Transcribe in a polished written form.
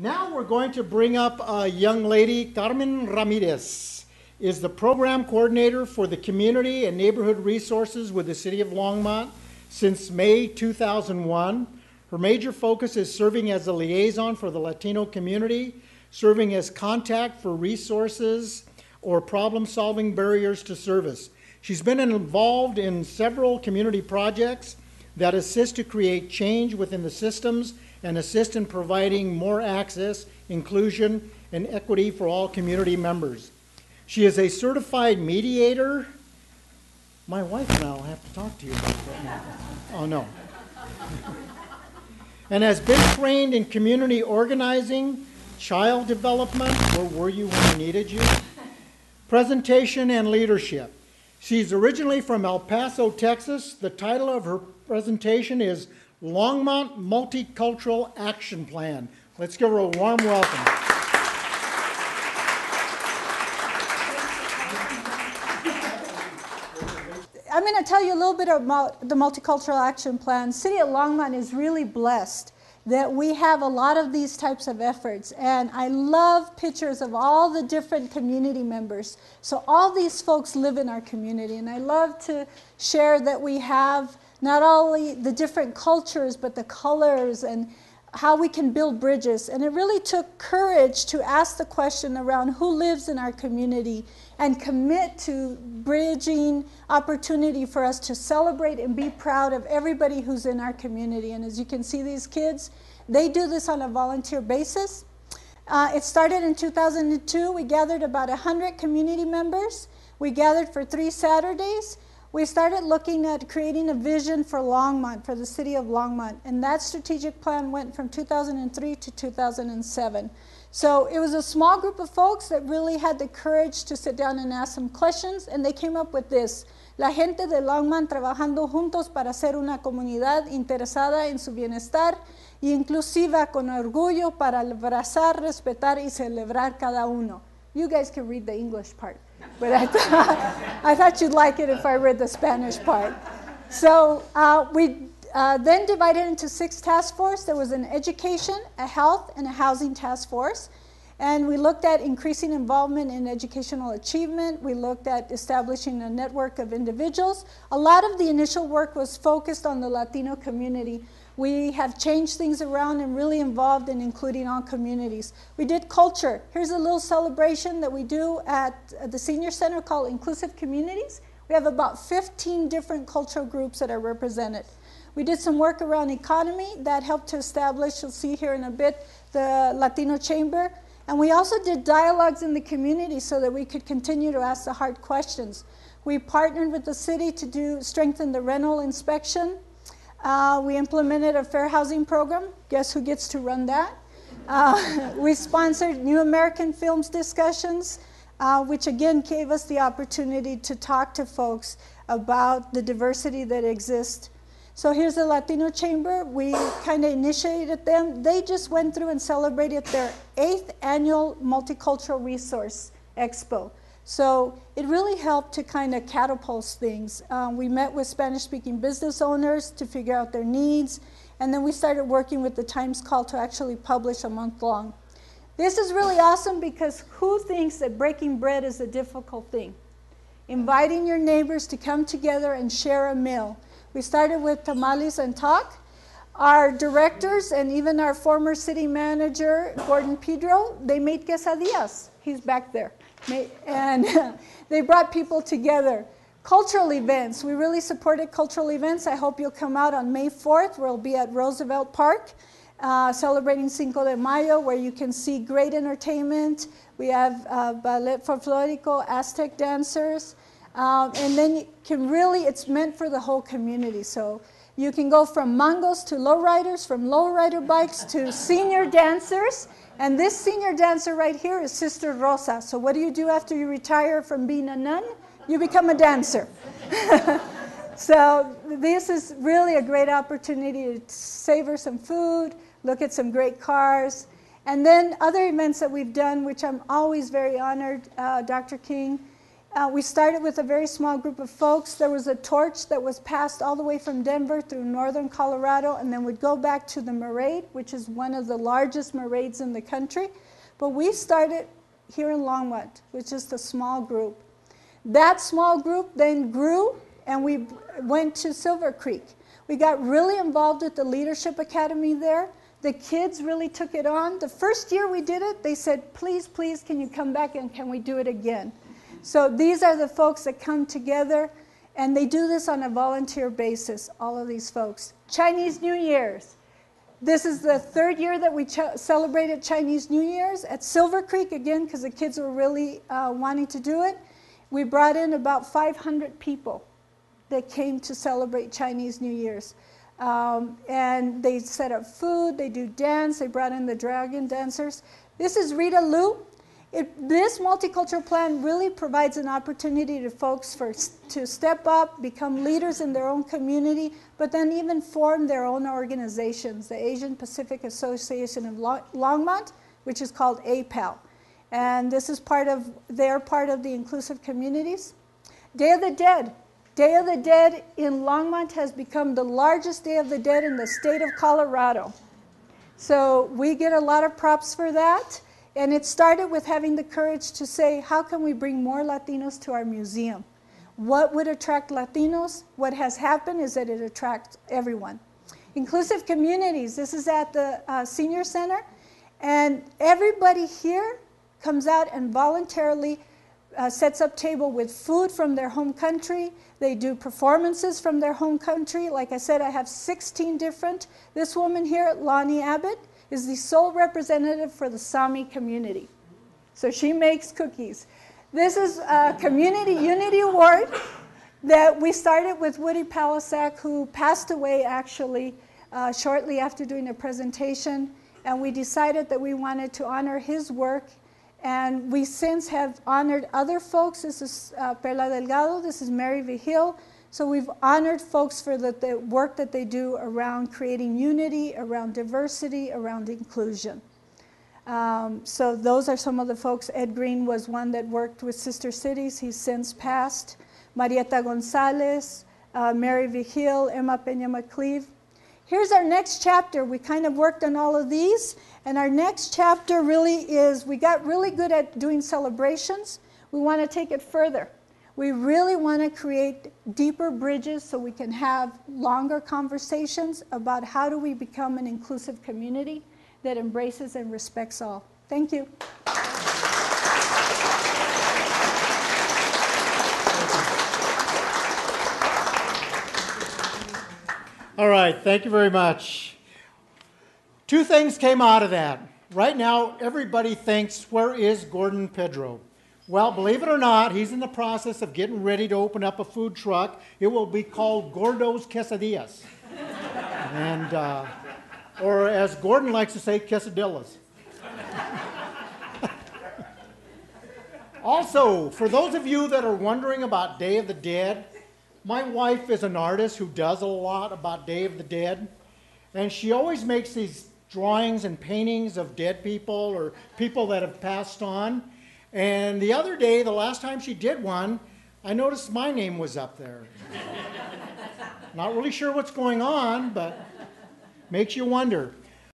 Now we're going to bring up a young lady. Carmen Ramirez is the program coordinator for the community and neighborhood resources with the city of Longmont since May 2001. Her major focus is serving as a liaison for the Latino community, serving as contact for resources or problem-solving barriers to service. She's been involved in several community projects that assist to create change within the systems and assist in providing more access, inclusion, and equity for all community members. She is a certified mediator. My wife and I will have to talk to you about that now. Oh, no. And has been trained in community organizing, child development, where were you when we needed you? Presentation and leadership. She's originally from El Paso, Texas. The title of her presentation is Longmont Multicultural Action Plan. Let's give her a warm welcome. I'm going to tell you a little bit about the Multicultural Action Plan. City of Longmont is really blessed that we have a lot of these types of efforts, and I love pictures of all the different community members. So all these folks live in our community, and I love to share that we have not only the different cultures, but the colors and how we can build bridges. And it really took courage to ask the question around who lives in our community and commit to bridging opportunity for us to celebrate and be proud of everybody who's in our community. And as you can see, these kids, they do this on a volunteer basis. It started in 2002. We gathered about 100 community members. We gathered for 3 Saturdays. We started looking at creating a vision for Longmont, for the city of Longmont, and that strategic plan went from 2003 to 2007. So it was a small group of folks that really had the courage to sit down and ask some questions, and they came up with this: La gente de Longmont trabajando juntos para ser una comunidad interesada en su bienestar y inclusiva con orgullo para abrazar, respetar y celebrar cada uno. You guys can read the English part, but I thought you'd like it if I read the Spanish part. So we then divided into 6 task forces. There was an education, a health, and a housing task force. And we looked at increasing involvement in educational achievement. We looked at establishing a network of individuals. A lot of the initial work was focused on the Latino community. We have changed things around and really involved in including all communities. We did culture. Here's a little celebration that we do at the senior center called Inclusive Communities. We have about 15 different cultural groups that are represented. We did some work around economy that helped to establish, you'll see here in a bit, the Latino Chamber. And we also did dialogues in the community so that we could continue to ask the hard questions. We partnered with the city to strengthen the rental inspection. We implemented a fair housing program. Guess who gets to run that? We sponsored New American Films discussions, which again gave us the opportunity to talk to folks about the diversity that exists. So here's the Latino Chamber. We kind of initiated them. They just went through and celebrated their 8th annual Multicultural Resource Expo. So it really helped to kind of catapult things. We met with Spanish-speaking business owners to figure out their needs, and then we started working with the Times Call to actually publish a month-long. This is really awesome because who thinks that breaking bread is a difficult thing? Inviting your neighbors to come together and share a meal. We started with tamales and talk. Our directors and even our former city manager, Gordon Pedro, they made quesadillas. He's back there. And they brought people together. Cultural events. We really supported cultural events. I hope you'll come out on May 4th. We'll be at Roosevelt Park celebrating Cinco de Mayo, where you can see great entertainment. We have Ballet Folklorico, Aztec dancers. And then you can really, it's meant for the whole community. So you can go from mangos to lowriders, from lowrider bikes to senior dancers. And this senior dancer right here is Sister Rosa. So what do you do after you retire from being a nun? You become a dancer. So this is really a great opportunity to savor some food, look at some great cars. And then other events that we've done, which I'm always very honored, Dr. King, We started with a very small group of folks. There was a torch that was passed all the way from Denver through northern Colorado and then would go back to the Marade, which is one of the largest Marades in the country. But we started here in Longmont, which is the small group. That small group then grew and we went to Silver Creek. We got really involved with the Leadership Academy there. The kids really took it on. The first year we did it, they said, please, please, can you come back and can we do it again? So these are the folks that come together, and they do this on a volunteer basis, all of these folks. Chinese New Year's. This is the third year that we celebrated Chinese New Year's at Silver Creek, again, because the kids were really wanting to do it. We brought in about 500 people that came to celebrate Chinese New Year's. And they set up food, they do dance, they brought in the dragon dancers. This is Rita Lu. This multicultural plan really provides an opportunity to folks to step up, become leaders in their own community, but then even form their own organizations. The Asian Pacific Association of Longmont, which is called APAL. And this is they're part of the inclusive communities. Day of the Dead. Day of the Dead in Longmont has become the largest Day of the Dead in the state of Colorado. So we get a lot of props for that. And it started with having the courage to say, how can we bring more Latinos to our museum? What would attract Latinos? What has happened is that it attracts everyone. Inclusive communities, this is at the Senior Center. And everybody here comes out and voluntarily sets up table with food from their home country. They do performances from their home country. Like I said, I have 16 different. This woman here, Lonnie Abbott, is the sole representative for the Sami community. So she makes cookies. This is a Community Unity Award that we started with Woody Palisak, who passed away actually shortly after doing a presentation. And we decided that we wanted to honor his work. And we since have honored other folks. This is Perla Delgado, this is Mary Vigil. So we've honored folks for the work that they do around creating unity, around diversity, around inclusion. So those are some of the folks. Ed Green was one that worked with Sister Cities. He's since passed. Marieta Gonzalez, Mary Vigil, Emma Peña McCleve. Here's our next chapter. We kind of worked on all of these. And our next chapter really is, we got really good at doing celebrations. We want to take it further. We really want to create deeper bridges so we can have longer conversations about how do we become an inclusive community that embraces and respects all. Thank you. All right, thank you very much. Two things came out of that. Right now, everybody thinks, where is Gordon Pedro? Well, believe it or not, he's in the process of getting ready to open up a food truck. It will be called Gordo's Quesadillas. And, or as Gordon likes to say, quesadillas. Also, for those of you that are wondering about Day of the Dead, my wife is an artist who does a lot about Day of the Dead. And she always makes these drawings and paintings of dead people or people that have passed on. And the other day, the last time she did one, I noticed my name was up there. Not really sure what's going on, but makes you wonder.